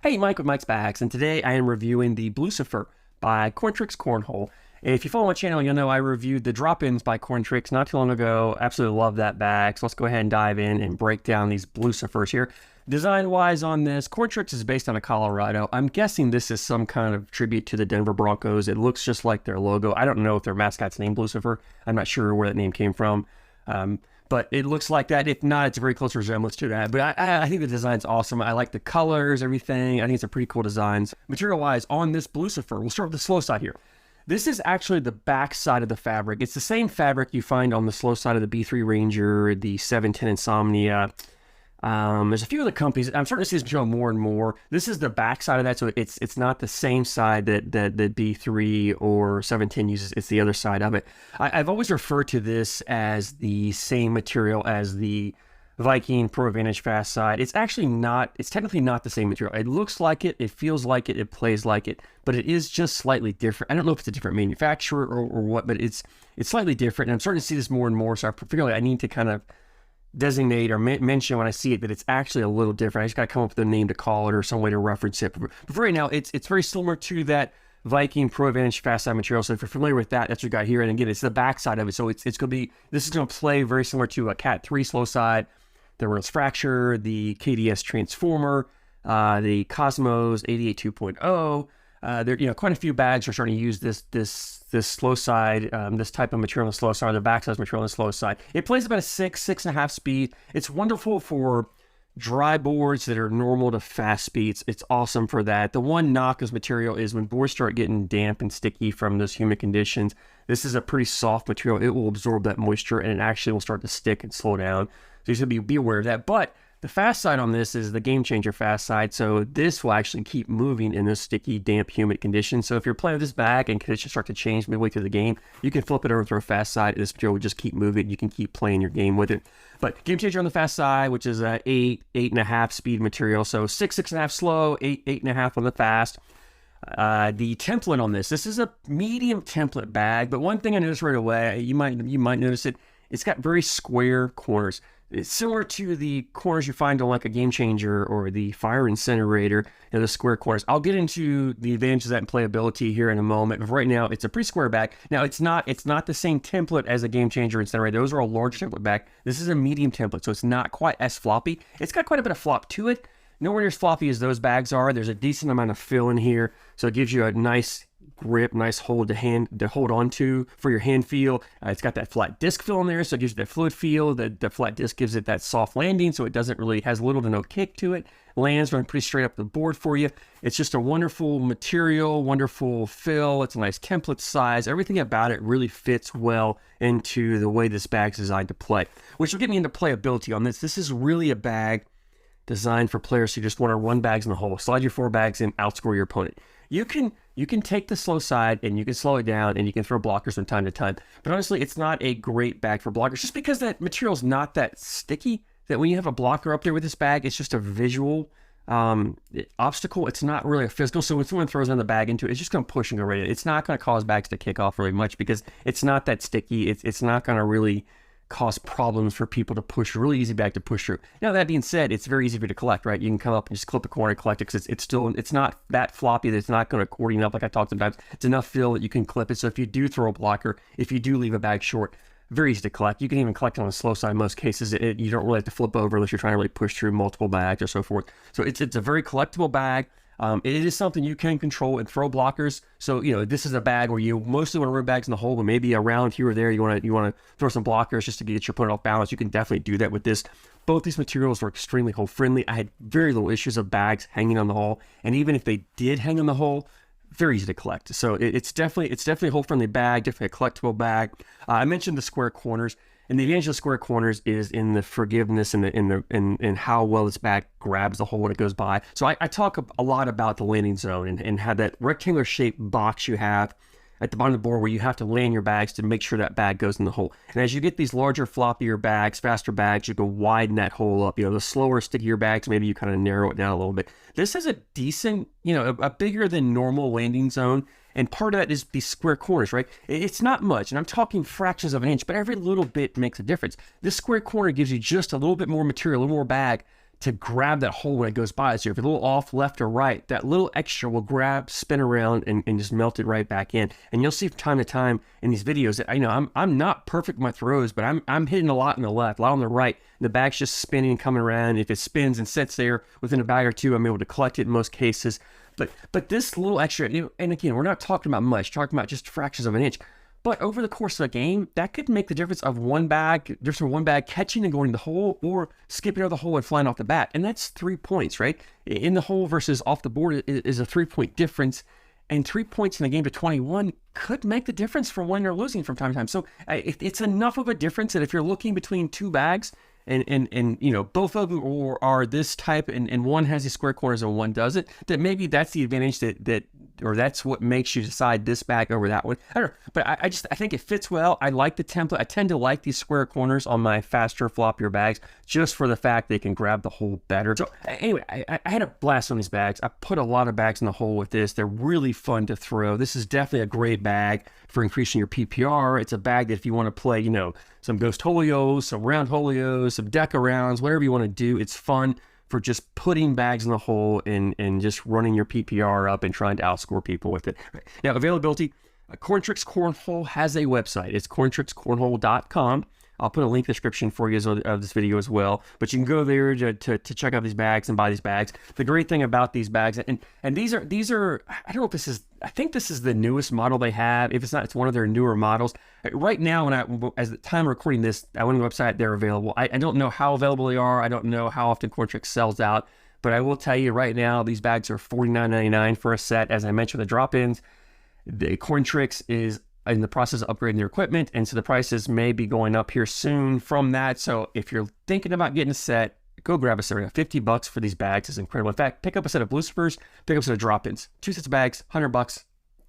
Hey, Mike with Mike's Bags, and today I am reviewing the Blucifer by Corntrix Cornhole. If you follow my channel, you'll know I reviewed the drop-ins by Corntrix not too long ago. Absolutely love that bag, so let's go ahead and dive in and break down these Blucifers here. Design-wise on this, Corntrix is based out of Colorado. I'm guessing this is some kind of tribute to the Denver Broncos. It looks just like their logo. I don't know if their mascot's named Blucifer. I'm not sure where that name came from. But it looks like that. If not, it's a very close resemblance to that. But I think the design's awesome. I like the colors, everything. I think it's a pretty cool designs. Material-wise, on this Blucifer, we'll start with the slow side here. This is actually the back side of the fabric. It's the same fabric you find on the slow side of the B3 Ranger, the 710 Insomnia. There's a few other companies. I'm starting to see this material more and more. This is the back side of that, so it's not the same side that B3 or 710 uses. It's the other side of it. I've always referred to this as the same material as the Viking Pro Advantage Fast side. It's actually not. It's technically not the same material. It looks like it. It feels like it. It plays like it. But it is just slightly different. I don't know if it's a different manufacturer or what, but it's slightly different. And I'm starting to see this more and more. So I feel like I need to kind of designate or mention when I see it that it's actually a little different. I just got to come up with a name to call it or some way to reference it. But for right now, it's very similar to that Viking Pro Advantage Fast Side material. So if you're familiar with that, that's what you got here. And again, it's the back side of it. So it's going to be, this is going to play very similar to a Cat 3 slow side, the Reynolds Fracture, the KDS Transformer, the Cosmos 88 2.0. There, quite a few bags are starting to use this slow side, this type of material on the slow side, the backside material on the slow side. It plays about a 6.5 speed. It's wonderful for dry boards that are normal to fast speeds. It's awesome for that. The one knock of this material is when boards start getting damp and sticky from those humid conditions. This is a pretty soft material. It will absorb that moisture and it actually will start to stick and slow down. So you should be aware of that. But the fast side on this is the game changer fast side. So this will actually keep moving in those sticky, damp, humid conditions. So if you're playing with this bag and conditions start to change midway through the game, you can flip it over to a fast side. This material will just keep moving. You can keep playing your game with it. But game changer on the fast side, which is a 8.5 speed material. So 6.5 slow, 8.5 on the fast. The template on this is a medium template bag. But one thing I noticed right away, you might notice it, it's got very square corners. It's similar to the corners you find on like a Game Changer or the Fire Incinerator, the square corners. I'll get into the advantages of that and playability here in a moment, but right now it's a pretty square bag. Now it's not the same template as a Game Changer Incinerator. Those are a large template bag. This is a medium template, so it's not quite as floppy. It's got quite a bit of flop to it. Nowhere near as floppy as those bags are. There's a decent amount of fill in here, so it gives you a nice grip, nice hold to hold on to for your hand feel. It's got that flat disc feel in there, so it gives you that fluid feel. The flat disc gives it that soft landing, so it doesn't really, has little to no kick to it. Lands running pretty straight up the board for you. It's just a wonderful material, wonderful fill. It's a nice template size. Everything about it really fits well into the way this bag's designed to play, which will get me into playability on this. This is really a bag designed for players who just want to run bags in the hole, slide your 4 bags in, outscore your opponent. You can take the slow side and you can slow it down and you can throw blockers from time to time. But honestly, it's not a great bag for blockers just because that material is not that sticky, that when you have a blocker up there with this bag, it's just a visual obstacle. It's not really a physical. So when someone throws another bag into it, it's just going to push and go right in. It's not going to cause bags to kick off really much because it's not that sticky. It's not going to really cause problems for people to push. A really easy bag to push through. Now that being said, it's very easy for you to collect, right? You can come up and just clip a corner and collect it because it's not that floppy that it's not going to accordion up like I talked about. It's enough fill that you can clip it. So if you do throw a blocker, if you do leave a bag short, very easy to collect. You can even collect on the slow side in most cases. You don't really have to flip over unless you're trying to really push through multiple bags or so forth. So it's a very collectible bag. It is something you can control and throw blockers. So, this is a bag where you mostly want to run bags in the hole, but maybe around here or there, you want to throw some blockers just to get your opponent off balance. You can definitely do that with this. Both these materials are extremely hole friendly. I had very little issues of bags hanging on the hole. And even if they did hang on the hole, very easy to collect. So it's definitely a hole friendly bag, definitely a collectible bag. I mentioned the square corners. And the advantage of square corners is in the forgiveness and in how well this bag grabs the hole when it goes by. So I talk a lot about the landing zone and how that rectangular shaped box you have at the bottom of the board where you have to land your bags to make sure that bag goes in the hole. And as you get these larger, floppier bags, faster bags, you can widen that hole up. The slower, stickier bags, maybe you kind of narrow it down a little bit. This has a decent, a bigger than normal landing zone. And part of that is these square corners, right? It's not much, and I'm talking fractions of an inch, but every little bit makes a difference. This square corner gives you just a little bit more material, a little more bag to grab that hole when it goes by. So if you're a little off left or right, that little extra will grab, spin around, and just melt it right back in. And you'll see from time to time in these videos that, you know, I'm not perfect with my throws, but I'm hitting a lot on the left, a lot on the right. The bag's just spinning and coming around. If it spins and sits there within a bag or two, I'm able to collect it in most cases. But this little extra, you know, and again, we're not talking about much, talking about just fractions of an inch. But over the course of a game, that could make the difference of one bag catching and going in the hole, or skipping out of the hole and flying off the bat. And that's 3 points, right? In the hole versus off the board is a 3-point difference. And 3 points in a game to 21 could make the difference for winning or losing from time to time. So it's enough of a difference that if you're looking between two bags, and you know, both of them are this type, and one has these square corners and one doesn't, that maybe that's the advantage or that's what makes you decide this bag over that one. I don't know, but I think it fits well. I like the template. I tend to like these square corners on my faster, floppier bags, just for the fact they can grab the hole better. So anyway, I had a blast on these bags. I put a lot of bags in the hole with this. They're really fun to throw. This is definitely a great bag for increasing your PPR. It's a bag that if you want to play, you know, some ghost holios, some round holios, some deck rounds, whatever you want to do, it's fun for just putting bags in the hole and just running your PPR up and trying to outscore people with it. Now, availability, Corntrix Cornhole has a website. It's corntrixcornhole.com. I'll put a link in the description for you of this video as well. But you can go there to check out these bags and buy these bags. The great thing about these bags, and these are I don't know if this is, I think this is the newest model they have. If it's not, it's one of their newer models. Right now, as the time of recording this, I went on the website, they're available. I don't know how available they are. I don't know how often Corntrix sells out. But I will tell you right now, these bags are $49.99 for a set. As I mentioned, the drop-ins, the Corntrix is in the process of upgrading their equipment, and so the prices may be going up here soon from that. So if you're thinking about getting a set, go grab a set. $50 for these bags is incredible. In fact, pick up a set of Blucifers, pick up a set of drop-ins. 2 sets of bags, $100.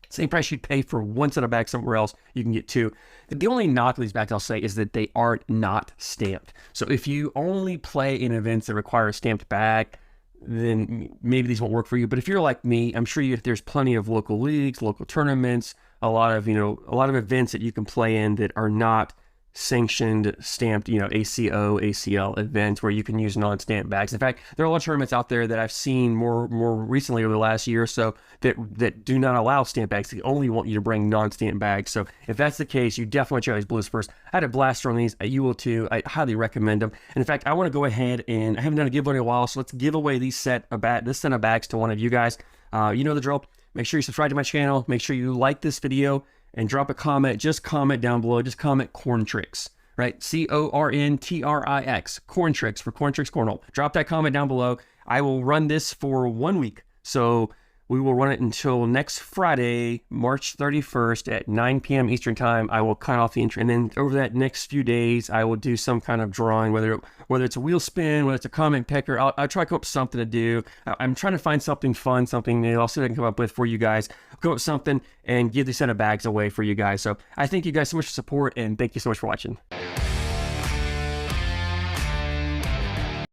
Same price you'd pay for 1 set of bags somewhere else, you can get 2. The only knock to these bags, I'll say, is that they are not stamped. So if you only play in events that require a stamped bag, then maybe these won't work for you. But if you're like me, I'm sure there's plenty of local leagues, local tournaments, a lot of events that you can play in that are not sanctioned, stamped, ACO, ACL events where you can use non-stamped bags. In fact, there are a lot of tournaments out there that I've seen more recently over the last year or so that do not allow stamped bags. They only want you to bring non-stamped bags. So if that's the case, you definitely check out these Blucifers. I had a blast on these. You will too. I highly recommend them. And in fact, I want to go ahead, and I haven't done a giveaway in a while, so let's give away this set of bags to one of you guys. You know the drill. Make sure you subscribe to my channel. Make sure you like this video and drop a comment. Just comment down below. Just comment Corntrix, right? Corntrix, Corntrix for Corntrix Cornhole. Drop that comment down below. I will run this for 1 week. So we will run it until next Friday, March 31st at 9 p.m. Eastern time. I will cut off the intro. And then over that next few days, I will do some kind of drawing, whether it's a wheel spin, whether it's a comment picker. I'll try to come up with something to do. I'm trying to find something fun, something new. I'll see what I can come up with for you guys. Come up with something and give this set of bags away for you guys. So I thank you guys so much for support, and thank you so much for watching.